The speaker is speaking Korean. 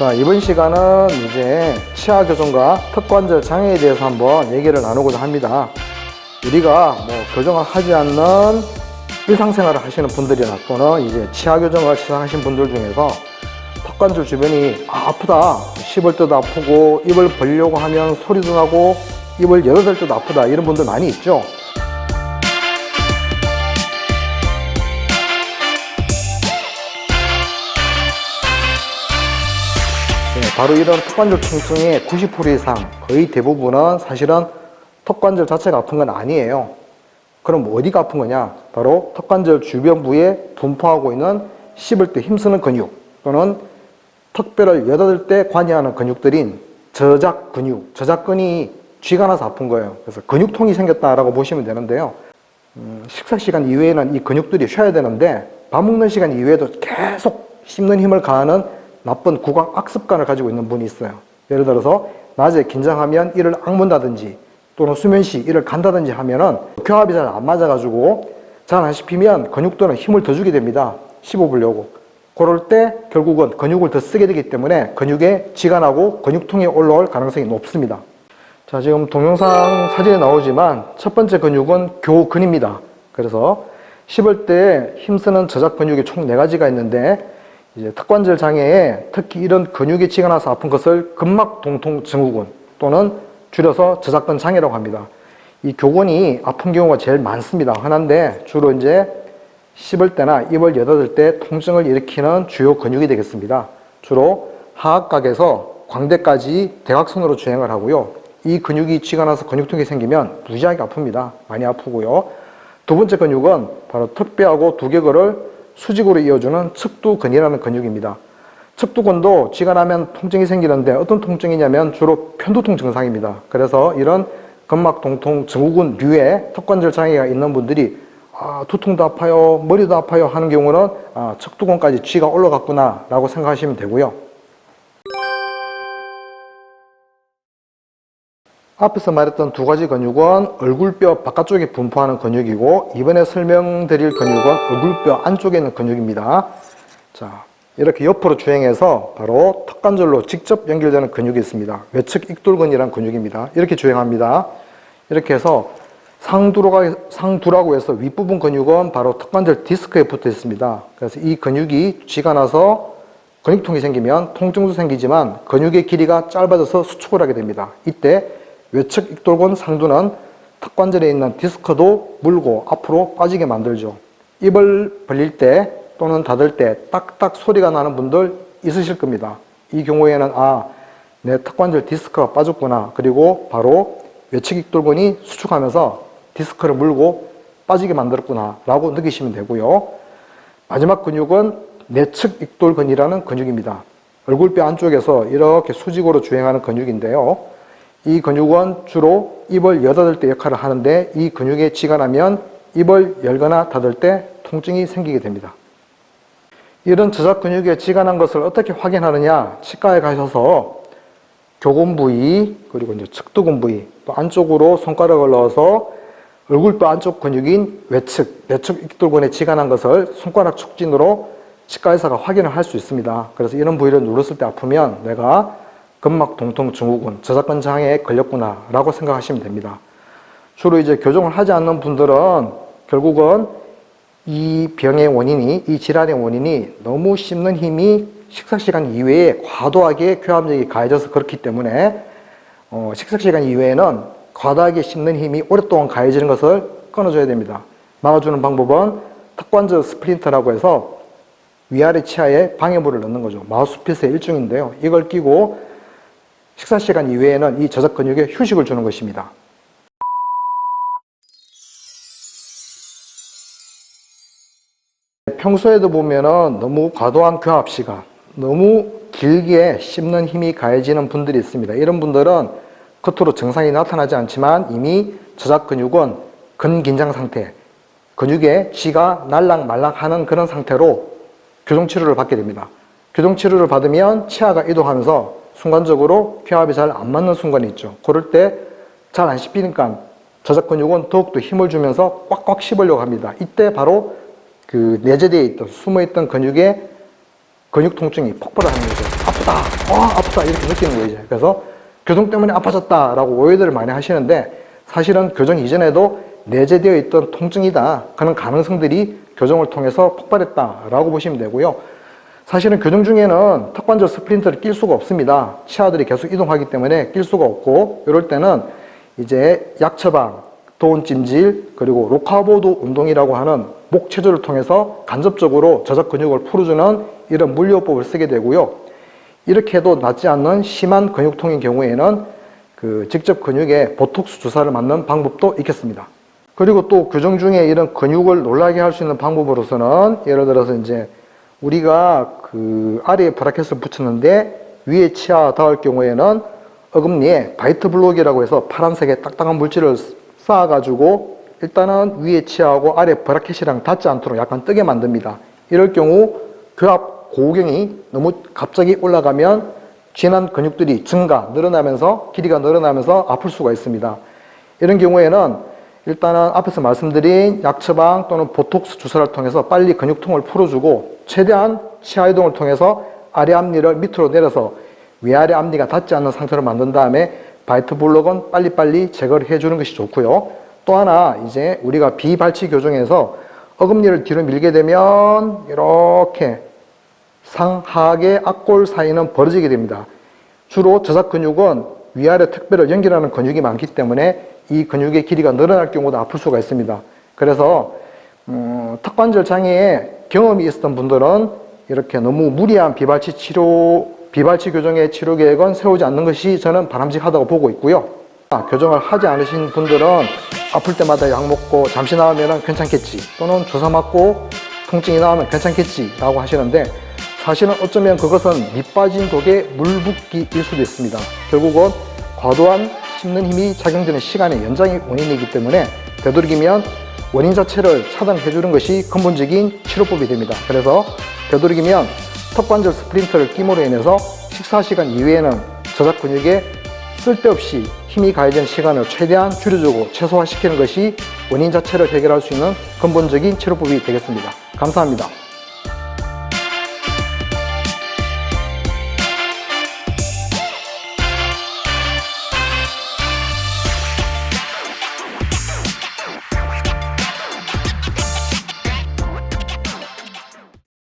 자, 이번 시간은 이제 치아 교정과 턱관절 장애에 대해서 한번 얘기를 나누고자 합니다. 우리가 교정을 하지 않는 일상생활을 하시는 분들이나 또는 이제 치아 교정을 시작하신 분들 중에서 턱관절 주변이 아프다, 씹을 때도 아프고 입을 벌리려고 하면 소리도 나고 입을 열어댈 때도 아프다, 이런 분들 많이 있죠. 바로 이런 턱관절 통증의 90% 이상, 거의 대부분은 사실은 턱관절 자체가 아픈 건 아니에요. 그럼 어디가 아픈 거냐? 바로 턱관절 주변 부에 분포하고 있는 씹을 때 힘쓰는 근육 또는 턱뼈를 여닫을 때 관여하는 근육들인 저작 근육, 저작근이 쥐가 나서 아픈 거예요. 그래서 근육통이 생겼다라고 보시면 되는데요. 식사 시간 이외에는 이 근육들이 쉬어야 되는데 밥 먹는 시간 이외에도 계속 씹는 힘을 가하는 나쁜 구강 악습관을 가지고 있는 분이 있어요. 예를 들어서 낮에 긴장하면 이를 악문다든지 또는 수면 시 이를 간다든지 하면은 교합이 잘 안 맞아가지고 잘 안 씹히면 근육들은 힘을 더 주게 됩니다. 씹어보려고. 그럴 때 결국은 근육을 더 쓰게 되기 때문에 근육에 쥐가 나고 근육통이 올라올 가능성이 높습니다. 자, 지금 동영상 사진에 나오지만 첫 번째 근육은 교근입니다. 그래서 씹을 때 힘쓰는 저작 근육이 총 4가지가 있는데 이제 턱관절 장애에 특히 이런 근육에 쥐가 나서 아픈 것을 근막동통증후군 또는 줄여서 저작근 장애라고 합니다. 이 교근이 아픈 경우가 제일 많습니다. 흔한데 주로 이제 씹을 때나 입을 여닫을 때 통증을 일으키는 주요 근육이 되겠습니다. 주로 하악각에서 광대까지 대각선으로 주행을 하고요. 이 근육이 쥐가 나서 근육통이 생기면 무지하게 아픕니다. 많이 아프고요. 두 번째 근육은 바로 턱뼈하고 두개골을 수직으로 이어주는 측두근이라는 근육입니다. 측두근도 쥐가 나면 통증이 생기는데 어떤 통증이냐면 주로 편두통 증상입니다. 그래서 이런 근막동통 증후군류의 턱관절 장애가 있는 분들이 두통도 아파요, 머리도 아파요 하는 경우는 측두근까지 쥐가 올라갔구나 라고 생각하시면 되고요. 앞에서 말했던 2가지 근육은 얼굴뼈 바깥쪽에 분포하는 근육이고 이번에 설명드릴 근육은 얼굴뼈 안쪽에 있는 근육입니다. 자, 이렇게 옆으로 주행해서 바로 턱관절로 직접 연결되는 근육이 있습니다. 외측 익돌근이라는 근육입니다. 이렇게 주행합니다. 이렇게 해서 상두라고 해서 윗부분 근육은 바로 턱관절 디스크에 붙어 있습니다. 그래서 이 근육이 쥐가 나서 근육통이 생기면 통증도 생기지만 근육의 길이가 짧아져서 수축을 하게 됩니다. 이때 외측 익돌근 상두는 턱관절에 있는 디스크도 물고 앞으로 빠지게 만들죠. 입을 벌릴 때 또는 닫을 때 딱딱 소리가 나는 분들 있으실 겁니다. 이 경우에는 내 턱관절 디스크가 빠졌구나. 그리고 바로 외측 익돌근이 수축하면서 디스크를 물고 빠지게 만들었구나 라고 느끼시면 되고요. 마지막 근육은 내측 익돌근이라는 근육입니다. 얼굴뼈 안쪽에서 이렇게 수직으로 주행하는 근육인데요. 이 근육은 주로 입을 여닫을 때 역할을 하는데 이 근육에 쥐가 나면 입을 열거나 닫을 때 통증이 생기게 됩니다. 이런 저작 근육에 쥐가 난 것을 어떻게 확인하느냐? 치과에 가셔서 교근 부위 그리고 이제 측두근 부위 또 안쪽으로 손가락을 넣어서 얼굴뼈 안쪽 근육인 내측 익돌근에 쥐가 난 것을 손가락 촉진으로 치과 의사가 확인을 할 수 있습니다. 그래서 이런 부위를 눌렀을 때 아프면 내가 근막동통 증후군, 저작근 장애에 걸렸구나 라고 생각하시면 됩니다. 주로 이제 교정을 하지 않는 분들은 결국은 이 병의 원인이, 이 질환의 원인이 너무 씹는 힘이 식사시간 이외에 과도하게 교합력이 가해져서 그렇기 때문에 식사시간 이외에는 과다하게 씹는 힘이 오랫동안 가해지는 것을 끊어줘야 됩니다. 막아주는 방법은 턱관절 스플린터라고 해서 위아래 치아에 방해물을 넣는 거죠. 마우스피스의 일종인데요. 이걸 끼고 식사시간 이외에는 이 저작 근육에 휴식을 주는 것입니다. 평소에도 보면은 너무 과도한 교합 시간, 너무 길게 씹는 힘이 가해지는 분들이 있습니다. 이런 분들은 겉으로 증상이 나타나지 않지만 이미 저작 근육은 근긴장 상태, 근육에 쥐가 날락말락하는 그런 상태로 교정치료를 받게 됩니다. 교정치료를 받으면 치아가 이동하면서 순간적으로 교합이 잘 안 맞는 순간이 있죠. 그럴 때 잘 안 씹히니까 저작 근육은 더욱더 힘을 주면서 꽉꽉 씹으려고 합니다. 이때 바로 그 내재되어 있던 숨어있던 근육의 근육 통증이 폭발을 하는 거죠. 아프다, 아프다 이렇게 느끼는 거예요. 이제. 그래서 교정 때문에 아파졌다라고 오해들을 많이 하시는데 사실은 교정 이전에도 내재되어 있던 통증이다. 그런 가능성들이 교정을 통해서 폭발했다라고 보시면 되고요. 사실은 교정 중에는 턱관절 스프린트를 낄 수가 없습니다. 치아들이 계속 이동하기 때문에 낄 수가 없고 이럴 때는 이제 약처방, 도운 찜질, 그리고 로카보드 운동이라고 하는 목 체조를 통해서 간접적으로 저작 근육을 풀어주는 이런 물리요법을 쓰게 되고요. 이렇게 해도 낫지 않는 심한 근육통인 경우에는 직접 근육에 보톡스 주사를 맞는 방법도 있겠습니다. 그리고 또 교정 중에 이런 근육을 놀라게 할 수 있는 방법으로서는 예를 들어서 이제 우리가 아래에 브라켓을 붙였는데 위에 치아 닿을 경우에는 어금니에 바이트 블록이라고 해서 파란색의 딱딱한 물질을 쌓아가지고 일단은 위에 치아하고 아래 브라켓이랑 닿지 않도록 약간 뜨게 만듭니다. 이럴 경우 교합 고경이 너무 갑자기 올라가면 진한 근육들이 늘어나면서 길이가 늘어나면서 아플 수가 있습니다. 이런 경우에는 일단은 앞에서 말씀드린 약처방 또는 보톡스 주사를 통해서 빨리 근육통을 풀어주고 최대한 치아 이동을 통해서 아래 앞니를 밑으로 내려서 위아래 앞니가 닿지 않는 상태로 만든 다음에 바이트 블록은 빨리빨리 제거를 해주는 것이 좋고요. 또 하나 이제 우리가 비발치 교정에서 어금니를 뒤로 밀게 되면 이렇게 상하계 악골 사이는 벌어지게 됩니다. 주로 저작 근육은 위아래 턱뼈를 연결하는 근육이 많기 때문에 이 근육의 길이가 늘어날 경우도 아플 수가 있습니다. 그래서 턱관절 장애에 경험이 있었던 분들은 이렇게 너무 무리한 비발치 교정의 치료 계획은 세우지 않는 것이 저는 바람직하다고 보고 있고요. 교정을 하지 않으신 분들은 아플 때마다 약 먹고 잠시 나으면 괜찮겠지, 또는 주사 맞고 통증이 나으면 괜찮겠지 라고 하시는데 사실은 어쩌면 그것은 밑빠진 독에 물붓기일 수도 있습니다. 결국은 과도한 씹는 힘이 작용되는 시간의 연장이 원인이기 때문에 되도록이면 원인 자체를 차단해 주는 것이 근본적인 치료법이 됩니다. 그래서 되도록이면 턱관절 스프린트를 끼므로 인해서 식사 시간 이외에는 저작 근육에 쓸데없이 힘이 가해진 시간을 최대한 줄여주고 최소화시키는 것이 원인 자체를 해결할 수 있는 근본적인 치료법이 되겠습니다. 감사합니다.